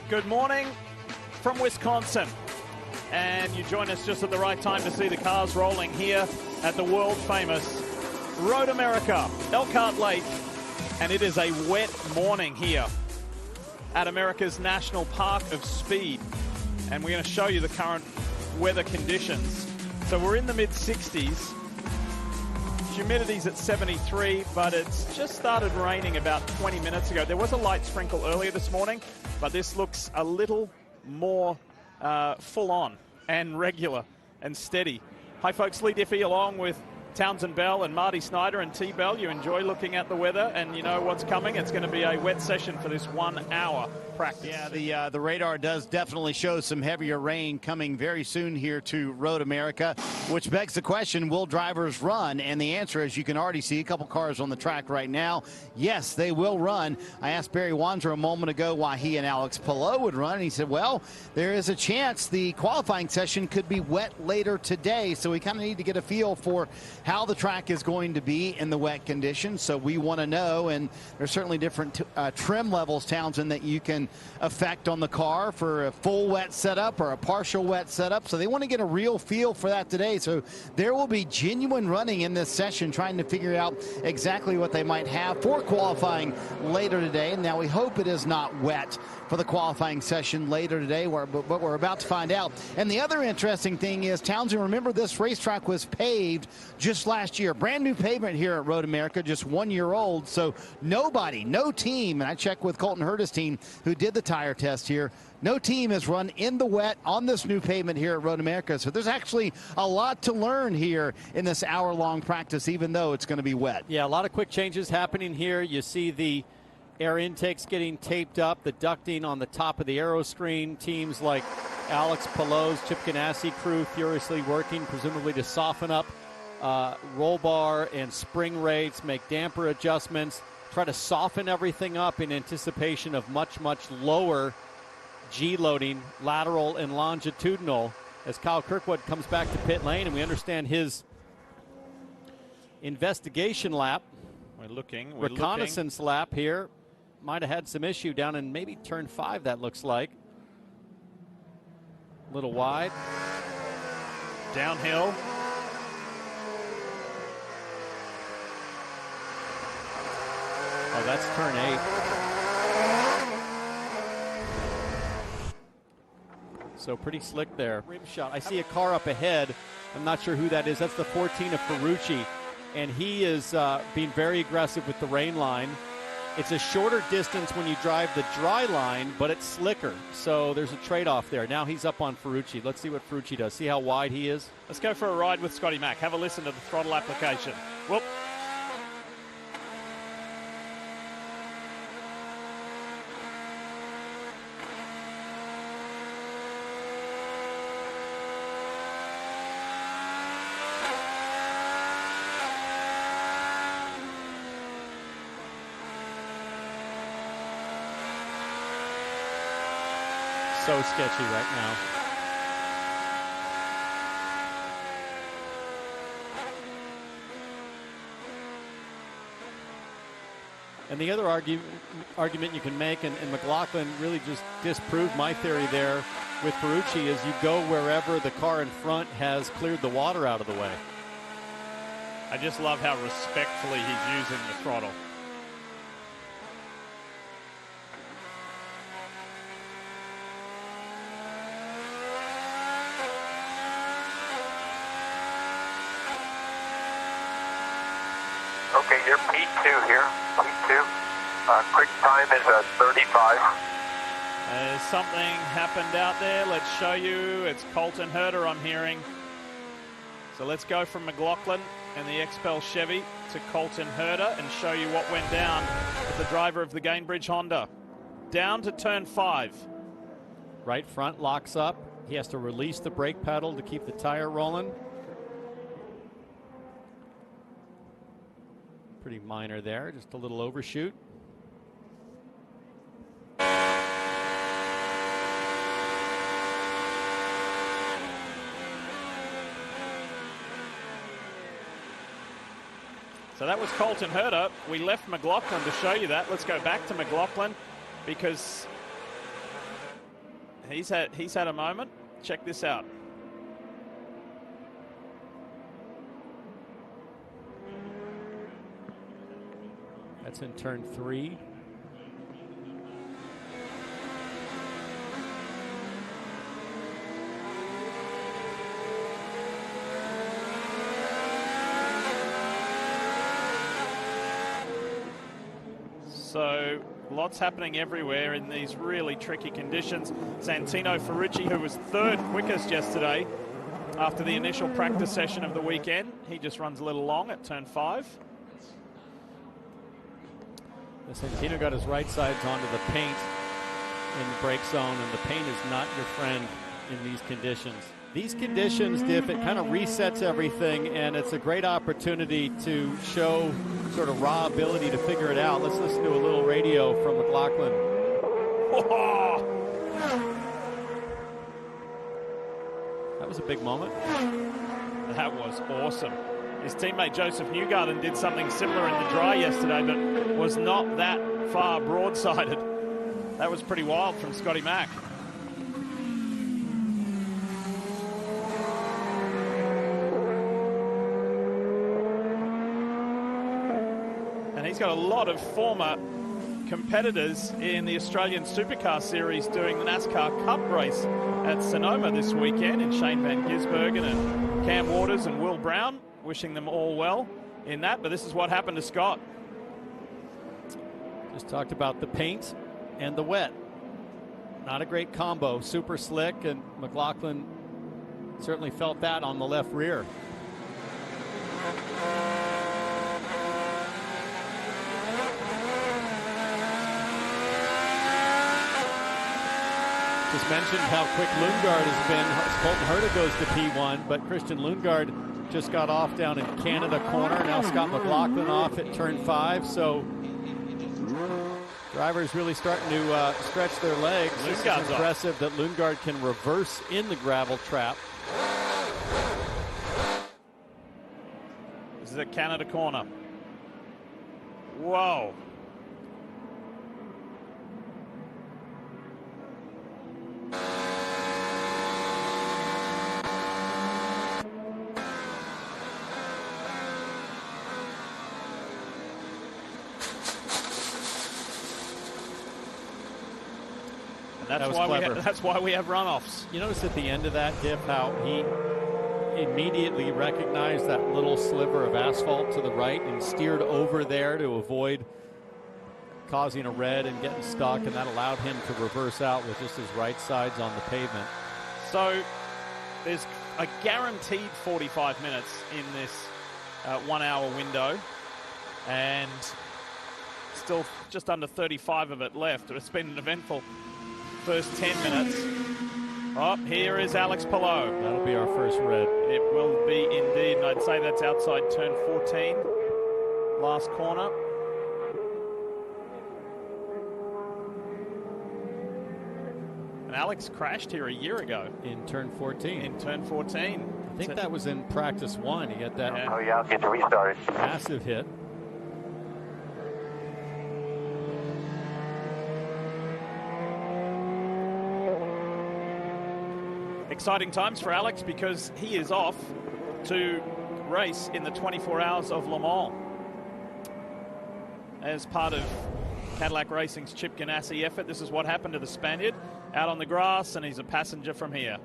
Good morning from Wisconsin. And you join us just at the right time to see the cars rolling here at the world-famous Road America, Elkhart Lake. And it is a wet morning here at America's National Park of Speed. And we're going to show you the current weather conditions. So we're in the mid-60s. Humidity's at 73, but it's just started raining about 20 minutes ago. There was a light sprinkle earlier this morning, but this looks a little more full-on and regular and steady. Hi, folks. Lee Diffie along with Townsend Bell and Marty Snyder and T. Bell. You enjoy looking at the weather, and you know what's coming. It's going to be a wet session for this 1 hour practice. Yeah, the radar does definitely show some heavier rain coming very soon here to Road America, which begs the question, will drivers run? And the answer is, you can already see a couple cars on the track right now. Yes, they will run. I asked Barry Wanzer a moment ago why he and Alex Palou would run, and he said, well, there is a chance the qualifying session could be wet later today, so we kind of need to get a feel for how the track is going to be in the wet conditions. So we want to know, and there's certainly different trim levels, Townsend, that you can affect on the car for a full wet setup or a partial wet setup. So they want to get a real feel for that today. So there will be genuine running in this session, trying to figure out exactly what they might have for qualifying later today. And now we hope it is not wet for the qualifying session later today, but we're about to find out. And the other interesting thing is, Townsend, remember this racetrack was paved just last year. Brand new pavement here at Road America, just 1 year old. So no team, and I checked with Colton Herta's team who did the tire test here, no team has run in the wet on this new pavement here at Road America. So there's actually a lot to learn here in this hour-long practice, even though it's going to be wet. Yeah, a lot of quick changes happening here. You see the air intakes getting taped up, the ducting on the top of the aero screen. Teams like Alex Palou's Chip Ganassi crew furiously working, presumably to soften up roll bar and spring rates, make damper adjustments, try to soften everything up in anticipation of much, much lower G loading, lateral and longitudinal, as Kyle Kirkwood comes back to pit lane, and we understand his investigation lap, reconnaissance lap here, might have had some issue down in maybe turn 5, that looks like. A little wide. Downhill. Oh, that's turn 8. So pretty slick there. Rim shot. I see a car up ahead. I'm not sure who that is. That's the 14 of Ferrucci. And he is being very aggressive with the rain line. It's a shorter distance when you drive the dry line, but it's slicker. So there's a trade-off there. Now he's up on Ferrucci. Let's see what Ferrucci does. See how wide he is? Let's go for a ride with Scotty Mack. Have a listen to the throttle application. Whoop. So sketchy right now. And the other argument you can make, and McLaughlin really just disproved my theory there with Ferrucci, is you go wherever the car in front has cleared the water out of the way. I just love how respectfully he's using the throttle. Okay, you're P2 here, P2. Quick time is 35. Something happened out there. Let's show you. It's Colton Herta, I'm hearing. So let's go from McLaughlin and the XPEL Chevy to Colton Herta and show you what went down with the driver of the Gainbridge Honda. Down to turn 5. Right front locks up. He has to release the brake pedal to keep the tire rolling. Pretty minor there, just a little overshoot. So that was Colton Herta. We left McLaughlin to show you that. Let's go back to McLaughlin because He's had a moment. Check this out. That's in turn 3. So lots happening everywhere in these really tricky conditions. Santino Ferrucci, who was 3rd quickest yesterday after the initial practice session of the weekend, he just runs a little long at turn 5. Santino got his right sides onto the paint in the brake zone, and the paint is not your friend in these conditions. These conditions, Diff, it kind of resets everything, and it's a great opportunity to show sort of raw ability to figure it out. Let's listen to a little radio from McLaughlin. That was a big moment. That was awesome. His teammate Joseph Newgarden did something similar in the dry yesterday, but was not that far broadsided. That was pretty wild from Scotty Mack. And he's got a lot of former competitors in the Australian Supercar Series doing the NASCAR Cup race at Sonoma this weekend, in Shane Van Gisbergen and Cam Waters and Will Brown. Wishing them all well in that, but this is what happened to Scott. Just talked about the paint and the wet. Not a great combo. Super slick, and McLaughlin certainly felt that on the left rear. Just mentioned how quick Lundgaard has been. Colton Herta goes to P1, but Christian Lundgaard just got off down in Canada corner. Now Scott McLaughlin off at turn 5. So drivers really starting to stretch their legs. This is impressive that Lundgaard can reverse in the gravel trap. This is at Canada corner. Whoa. That's why we have runoffs. You notice at the end of that, Diff, how he immediately recognized that little sliver of asphalt to the right and steered over there to avoid causing a red and getting stuck, and that allowed him to reverse out with just his right sides on the pavement. So there's a guaranteed 45 minutes in this 1 hour window, and still just under 35 of it left. It's been an eventful first 10 minutes. Oh, here is Alex Palou. That'll be our first red. It will be indeed, and I'd say that's outside turn 14, last corner. And Alex crashed here a year ago. In turn 14. In turn 14. I think that was in practice 1. He got that Oh yeah, I'll get to restart. massive hit. Exciting times for Alex because he is off to race in the 24 Hours of Le Mans as part of Cadillac Racing's Chip Ganassi effort. This is what happened to the Spaniard out on the grass, and he's a passenger from here.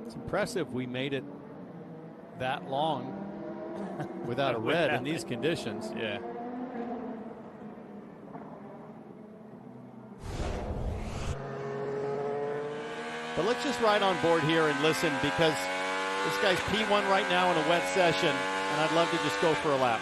It's impressive we made it that long without a red in these conditions. Yeah. But let's just ride on board here and listen, because this guy's P1 right now in a wet session, and I'd love to just go for a lap.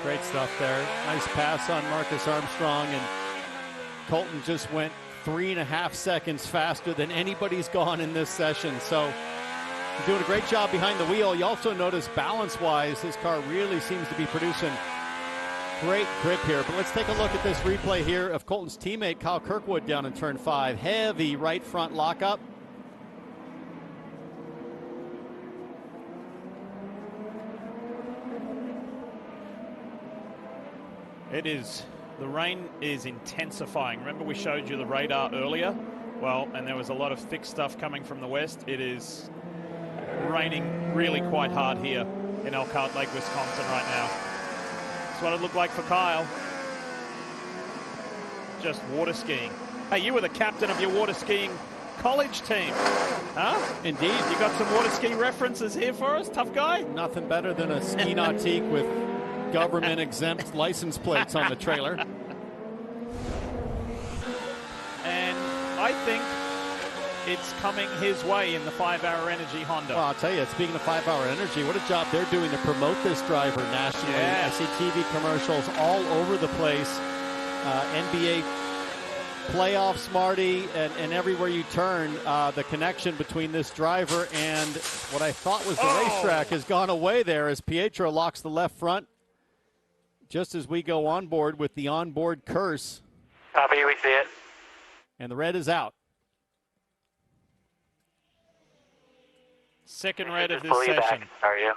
Great stuff there. Nice pass on Marcus Armstrong, and Colton just went 3.5 seconds faster than anybody's gone in this session. So he's doing a great job behind the wheel. You also notice balance-wise, his car really seems to be producing great grip here. But let's take a look at this replay here of Colton's teammate Kyle Kirkwood down in turn 5. Heavy right front lockup. The rain is intensifying. Remember we showed you the radar earlier? Well, and there was a lot of thick stuff coming from the west. It is raining really quite hard here in Elkhart Lake, Wisconsin right now. That's what it looked like for Kyle. Just water skiing. Hey, you were the captain of your water skiing college team, huh? Indeed. You got some water ski references here for us, tough guy? Nothing better than a ski nautique with government exempt license plates on the trailer. And I think it's coming his way in the 5-Hour Energy Honda. Well, I'll tell you, speaking of 5-Hour Energy, what a job they're doing to promote this driver nationally. Yeah. I see TV commercials all over the place. NBA playoffs, Marty, and everywhere you turn, the connection between this driver and what I thought was the racetrack has gone away there as Pietro locks the left front. Just as we go on board with the onboard curse. Copy, we see it. And the red is out. Second red of this Pull you session. back. Are you?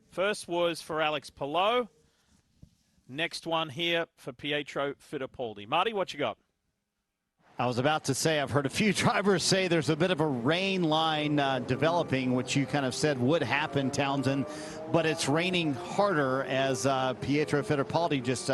First was for Alex Palou. Next one here for Pietro Fittipaldi. Marty, what you got? I was about to say, I've heard a few drivers say there's a bit of a rain line developing, which you kind of said would happen, Townsend, but it's raining harder, as Pietro Fittipaldi just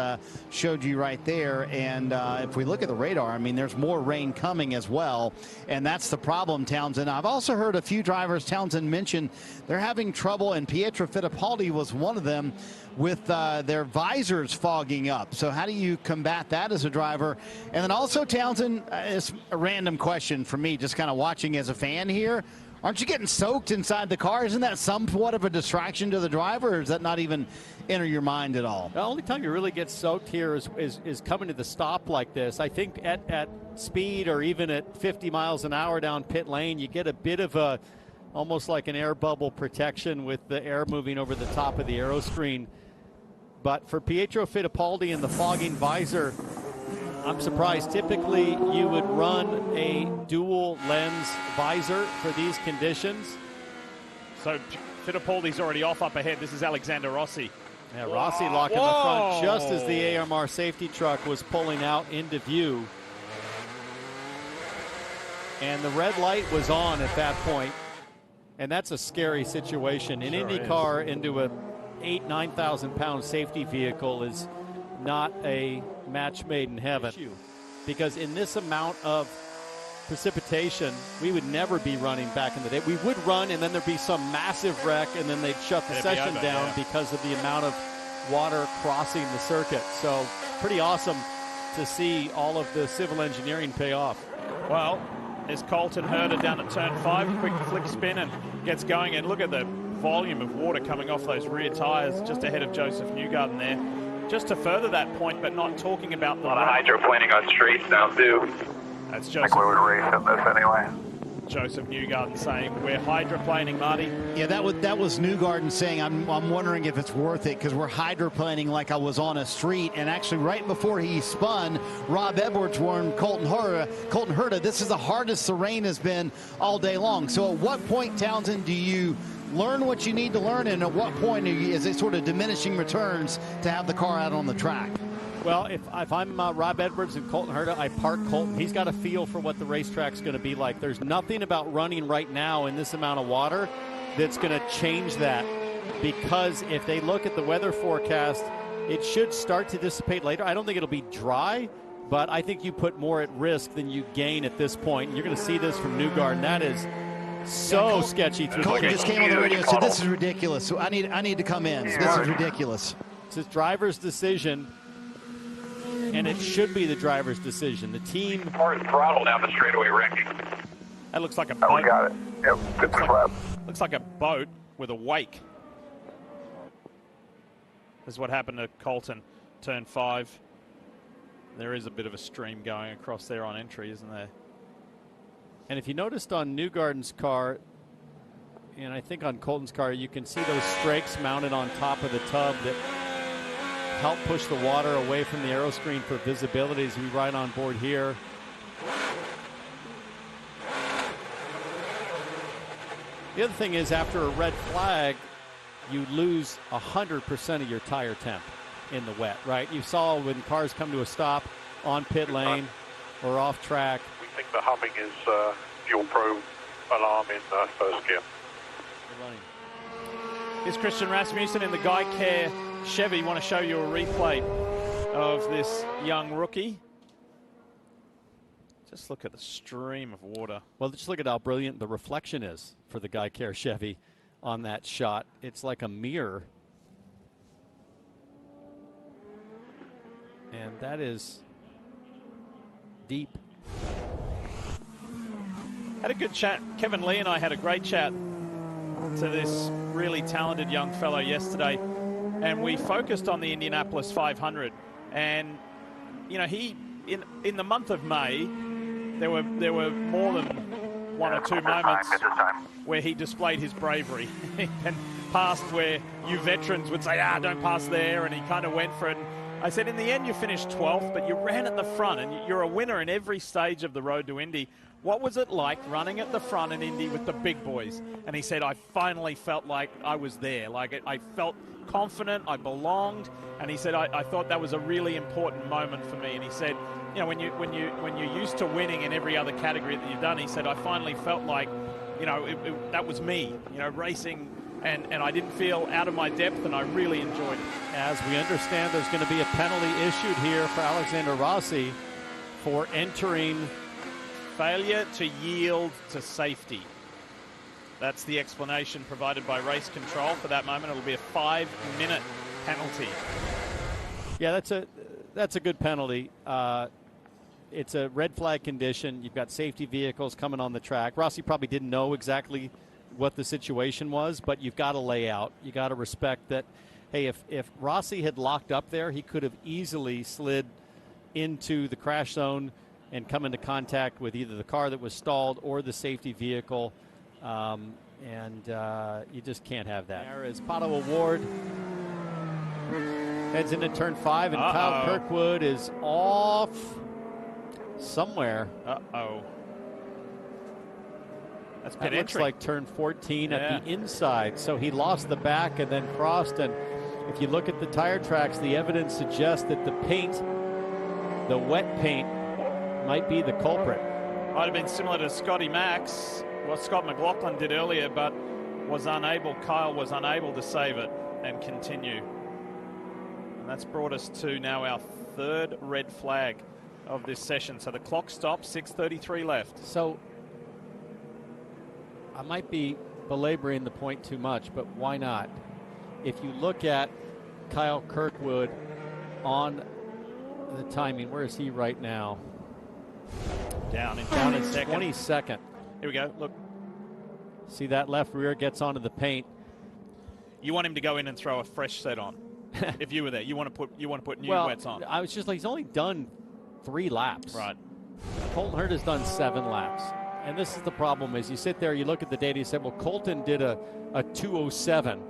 showed you right there. And if we look at the radar, I mean, there's more rain coming as well, and that's the problem, Townsend. I've also heard a few drivers, Townsend mentioned, they're having trouble, and Pietro Fittipaldi was one of them, with their visors fogging up. So how do you combat that as a driver? And then also, Townsend, it's a random question for me, just kind of watching as a fan here. Aren't you getting soaked inside the car? Isn't that somewhat of a distraction to the driver, or does that not even enter your mind at all? The only time you really get soaked here is coming to the stop like this. I think at speed or even at 50 miles an hour down pit lane, you get a bit of a, almost like an air bubble protection with the air moving over the top of the aero screen. But for Pietro Fittipaldi and the fogging visor, I'm surprised. Typically, you would run a dual lens visor for these conditions. So Fittipaldi's already off up ahead. This is Alexander Rossi. Yeah, Rossi locking the front just as the AMR safety truck was pulling out into view. And the red light was on at that point. And that's a scary situation. In IndyCar, into a 9,000 pound safety vehicle is not a match made in heaven, because in this amount of precipitation we would never be running back in the day. We would run and then there'd be some massive wreck and then they'd shut the session down because of the amount of water crossing the circuit. So pretty awesome to see all of the civil engineering pay off. Well, there's Colton Herta down at turn 5, quick flick spin and gets going, and look at the volume of water coming off those rear tires just ahead of Joseph Newgarden there. Just to further that point, but not talking about the... A lot of hydroplaning on streets now, too. That's I Joseph. think we would race in this anyway. Joseph Newgarden saying, we're hydroplaning, Marty. Yeah, that was Newgarden saying, I'm wondering if it's worth it because we're hydroplaning like I was on a street. And actually right before he spun, Rob Edwards warned Colton Herta, this is the hardest the rain has been all day long. So at what point, Townsend, do you learn what you need to learn, and at what point is it sort of diminishing returns to have the car out on the track? Well, if I'm Rob Edwards and Colton Herta, I park Colton. He's got a feel for what the racetrack's going to be like. There's nothing about running right now in this amount of water that's going to change that, because if they look at the weather forecast, it should start to dissipate later. I don't think it'll be dry, but I think you put more at risk than you gain at this point. You're going to see this from Newgarden. That is so sketchy through Colton the just came on the radio and said, this is ridiculous. So I need to come in. So this is ridiculous. It's his driver's decision, and it should be the driver's decision. The team... More throttle down the straightaway wrecking. That looks like a boat. Oh, we got it. Yep, good slap. Looks like a boat with a wake. This is what happened to Colton, turn 5. There is a bit of a stream going across there on entry, isn't there? And if you noticed on Newgarden's car, and I think on Colton's car, you can see those strakes mounted on top of the tub that help push the water away from the aero screen for visibility as we ride on board here. The other thing is, after a red flag, you lose 100% of your tire temp in the wet, right? You saw when cars come to a stop on pit lane or off track. We think the humming is fuel probe alarm in first gear. Here's Christian Rasmussen in the Guy Care Chevy. Want to show you a replay of this young rookie. Just look at the stream of water. Well, just look at how brilliant the reflection is for the Guy Care Chevy on that shot. It's like a mirror. And that is deep. Had a good chat. Kevin Lee and I had a great chat to this really talented young fellow yesterday, and we focused on the Indianapolis 500. And you know, he in the month of May, there were more than one or two moments where he displayed his bravery and passed where you veterans would say, don't pass there, and he kind of went for it. And I said, in the end, you finished 12th, but you ran at the front, and you're a winner in every stage of the road to Indy. What was it like running at the front in Indy with the big boys? And he said, I finally felt like I was there. Like I felt confident, I belonged. And he said, I thought that was a really important moment for me. And he said, you know, when you're used to winning in every other category that you've done, he said, I finally felt like, you know, that was me, you know, racing. And I didn't feel out of my depth, and I really enjoyed it. As we understand, there's going to be a penalty issued here for Alexander Rossi for entering. Failure to yield to safety. That's the explanation provided by race control for that moment. It'll be a 5-minute penalty. Yeah, that's a good penalty. It's a red flag condition. You've got safety vehicles coming on the track. Rossi probably didn't know exactly what the situation was, but you've got to lay out. You got to respect that. Hey, if Rossi had locked up there, he could have easily slid into the crash zone and come into contact with either the car that was stalled or the safety vehicle, and you just can't have that. There is Palou Award heads into turn 5, and Kyle Kirkwood is off somewhere. That's that looks like turn 14 at the inside. So he lost the back and then crossed. And if you look at the tire tracks, the evidence suggests that the paint, the wet paint, might be the culprit. Might have been similar to Scotty Max, what Scott McLaughlin did earlier, but Kyle was unable to save it and continue. And that's brought us to now our 3rd red flag of this session. So the clock stops, 6:33 left. So I might be belaboring the point too much, but why not? If you look at Kyle Kirkwood on the timing, where is he right now? Down in 22nd. Here we go. Look. See that left rear gets onto the paint. You want him to go in and throw a fresh set on. If you were there, you want to put new wets on. I was just like, he's only done 3 laps. Right. Colton Herta has done 7 laps. And this is the problem, is you sit there, you look at the data, you say, well, Colton did a 2:07,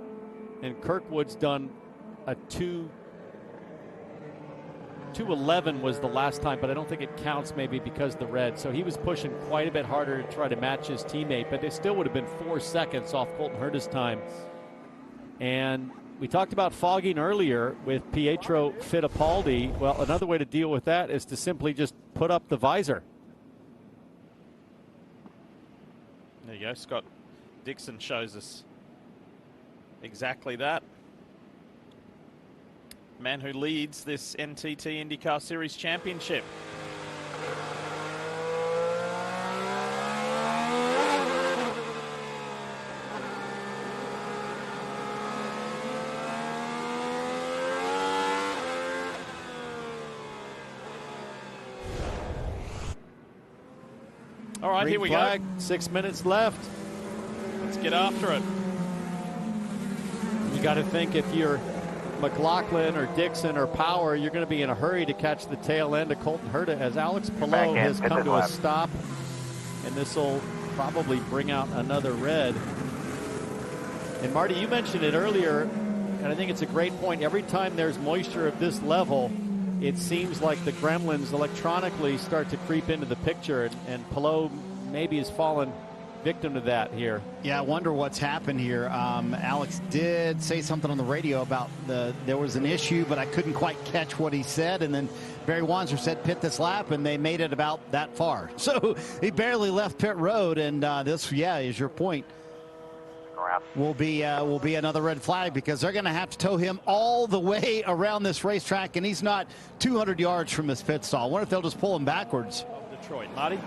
and Kirkwood's done a 2:11 was the last time, but I don't think it counts maybe because of the red. So he was pushing quite a bit harder to try to match his teammate, but it still would have been 4 seconds off Colton Herta's time. And we talked about fogging earlier with Pietro Fittipaldi. Well, another way to deal with that is to simply just put up the visor. There you go. Scott Dixon shows us exactly that. Man who leads this NTT IndyCar Series Championship. All right, here we go. 6 minutes left. Let's get after it. You got to think, if you're McLaughlin or Dixon or Power, you're going to be in a hurry to catch the tail end of Colton Herta as Alex Palou has come to a stop. And this will probably bring out another red. And Marty, you mentioned it earlier, and I think it's a great point. Every time there's moisture of this level, it seems like the gremlins electronically start to creep into the picture, and Palou maybe has fallen victim to that here. Yeah, I wonder what's happened here. Alex did say something on the radio about there was an issue, but I couldn't quite catch what he said. And then Barry Wanzer said pit this lap, and they made it about that far. So he barely left pit road, and this, yeah, is your point. Will be another red flag, because they're going to have to tow him all the way around this racetrack, and he's not 200 yards from his pit stall. I wonder if they'll just pull him backwards. Detroit, Marty.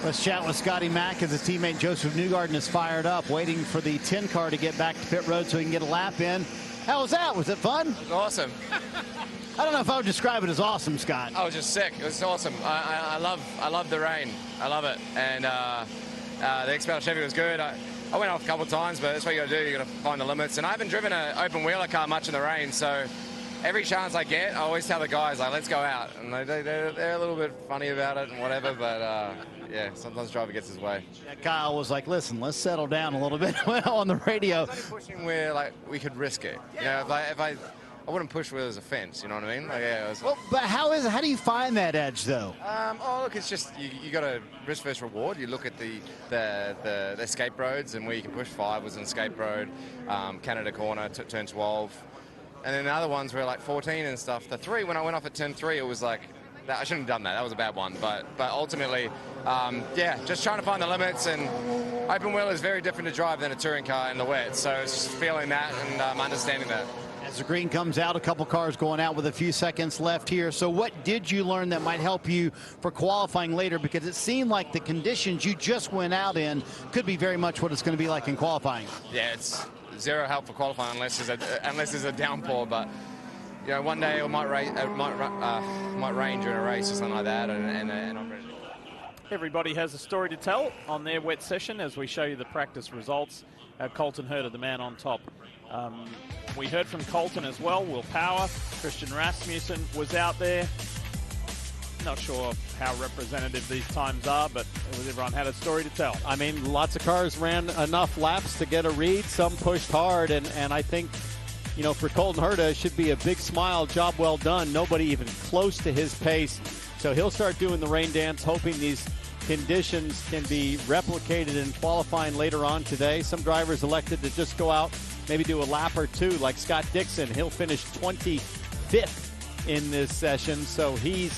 Let's chat with Scotty Mack as his teammate Joseph Newgarden is fired up, waiting for the 10 car to get back to pit road so he can get a lap in. How was that? Was it fun? It was awesome. I don't know if I would describe it as awesome, Scott. I was just sick. It was awesome. I love the rain. I love it. And the XPEL Chevy was good. I went off a couple of times, but that's what you got to do. You got to find the limits. And I haven't driven an open wheeler car much in the rain, so every chance I get, I always tell the guys, like, let's go out. And they're a little bit funny about it and whatever, but yeah, sometimes the driver gets his way. Yeah, Kyle was like, listen, let's settle down a little bit on the radio. Pushing where, like, we could risk it. You know, if I wouldn't push where there's a fence, you know what I mean? Like, yeah, it was, well, but how do you find that edge, though? Oh, look, it's just you got a risk versus reward. You look at the escape roads, and where you can push. 5 was an escape road, Canada Corner, turn 12. And then the other ones were like 14 and stuff. The 3, when I went off at turn 3, it was like, I shouldn't have done that. That was a bad one. But ultimately, yeah, just trying to find the limits. And open wheel is very different to drive than a touring car in the wet. So it's just feeling that and understanding that. As the green comes out, a couple cars going out with a few seconds left here. So what did you learn that might help you for qualifying later? Because it seemed like the conditions you just went out in could be very much what it's going to be like in qualifying. Yeah, it's zero help for qualifying unless there's a downpour. But you know, one day it might rain during a race or something like that, and I'm ready. Everybody has a story to tell on their wet session as we show you the practice results. Colton Herta, the man on top. We heard from Colton as well. Will Power, Christian Rasmussen was out there. Not sure how representative these times are, but everyone had a story to tell. I mean, lots of cars ran enough laps to get a read. Some pushed hard, and I think, you know, for Colton Herta, it should be a big smile. Job well done. Nobody even close to his pace. So he'll start doing the rain dance, hoping these conditions can be replicated in qualifying later on today. Some drivers elected to just go out, maybe do a lap or two, like Scott Dixon. He'll finish 25th in this session. So he's,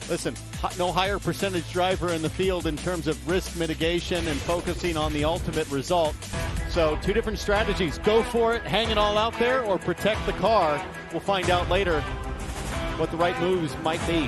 listen, no higher percentage driver in the field in terms of risk mitigation and focusing on the ultimate result. So 2 different strategies. Go for it, hang it all out there, or protect the car. We'll find out later what the right moves might be.